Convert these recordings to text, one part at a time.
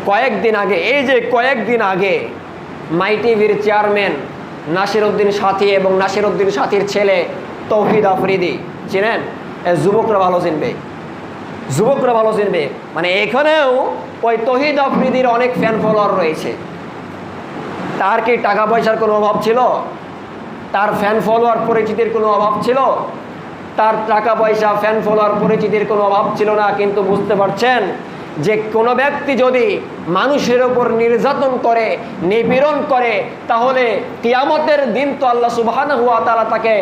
কয়েকদিন আগে, এই যে কয়েকদিন আগে মাই টিভির চেয়ারম্যান নাসির উদ্দিন সাথী এবং নাসির উদ্দিন সাথীর ছেলে তৌহিদ আফ্রিদি, চিনেন? যুবকরা ভালো চিনবে, যুবকরা ভালো চিনবে। মানে এখানেও ওই তৌহিদ আফ্রিদির অনেক ফ্যান ফলোয়ার রয়েছে। তার কি টাকা পয়সার কোনো অভাব ছিল? তার ফ্যান ফলোয়ার পরিচিতির কোনো অভাব ছিল? তার টাকা পয়সা, ফ্যান ফলোয়ার পরিচিতির কোনো অভাব ছিল না। কিন্তু বুঝতে পারছেন যে কোনো ব্যক্তি যদি মানুষের ওপর নির্যাতন করে, নিপীড়ন করে, তাহলে কিয়ামতের দিন তো আল্লাহ সুবহানাহু ওয়া তাআলা তাকে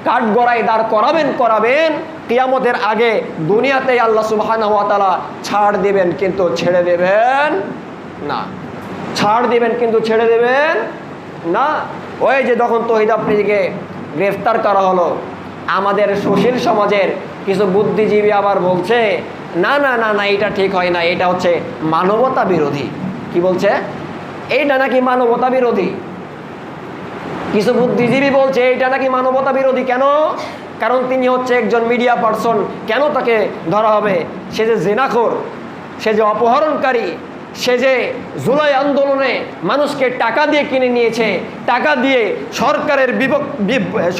কাঠগড়ায় দাঁড় করাবেন। কিয়ামতের আগে দুনিয়াতেই আল্লাহ সুবহানাহু ওয়া তাআলা ছাড় দেবেন, কিন্তু ছেড়ে দেবেন না। ছাড় দিবেন কিন্তু ছেড়ে দেবেন না। ওই যে তখন তৌহিদ আফ্রিদিকে গ্রেফতার করা হলো, আমাদের সুশীল সমাজের কিছু বুদ্ধিজীবী আবার বলছে না না না না, এটা ঠিক হয় না, এটা হচ্ছে মানবতা বিরোধী। কি বলছে? এইটা নাকি মানবতা বিরোধী। কিছু বুদ্ধিজীবী বলছে এইটা নাকি মানবতা বিরোধী। কেন? কারণ তিনি হচ্ছে একজন মিডিয়া পার্সন, কেন তাকে ধরা হবে? সে যে জিনাখোর, সে যে অপহরণকারী, সে যে জুলাই আন্দোলনে মানুষকে টাকা দিয়ে কিনে নিয়েছে, টাকা দিয়ে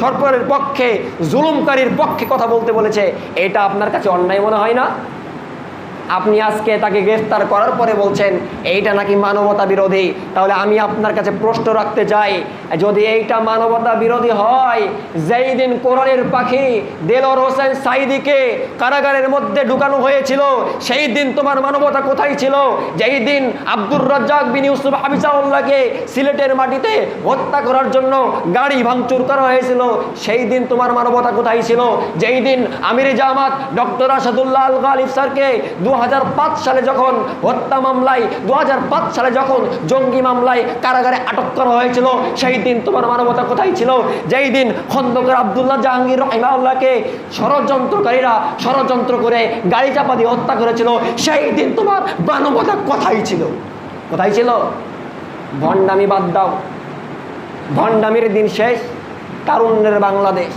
সরকারের পক্ষে, জুলুমকারীর পক্ষে কথা বলতে বলেছে, এটা আপনার কাছে অন্যায় মনে হয় না? আপনি আজকে তাকে গ্রেফতার করার পরে বলছেন এইটা নাকি মানবতা বিরোধী। তাহলে আমি আপনার কাছে প্রশ্ন রাখতে চাই, যদি এইটা মানবতা বিরোধী হয়, যেই দিন কোরআনের পাখি দেলোয়ার হোসেন সাঈদীকে কারাগারের মধ্যে ঢুকানো হয়েছিল, সেই দিন তোমার মানবতা কোথায় ছিল? যেই দিন আব্দুর রাজ্জাক বিন ইউসুফ হাফিজাহুল্লাহকে সিলেটের মাটিতে হত্যা করার জন্য গাড়ি ভাঙচুর করা হয়েছিল, সেই দিন তোমার মানবতা কোথায় ছিল? যেই দিন আমির জামাত ডক্টর আসাদুল্লাহ আল গালিব স্যারকে 2005 সালে যখন হত্যা মামলায়, 2005 সালে যখন জঙ্গি মামলায় কারাগারে আটক করা হয়েছিল, সেই দিন তোমার মানবতা কোথায় ছিল? যেই দিন খন্দকার আব্দুল্লাহ জাহাঙ্গীর রাহিমাহুল্লাহকে ষড়যন্ত্রকারীরা ষড়যন্ত্র করে গাড়ি চাপা দিয়ে হত্যা করেছিল, সেই দিন তোমার মানবতা কোথায় ছিল? কোথায় ছিল? ভণ্ডামি বাদ দাও, ভণ্ডামির দিন শেষ, তারুণ্যের বাংলাদেশ।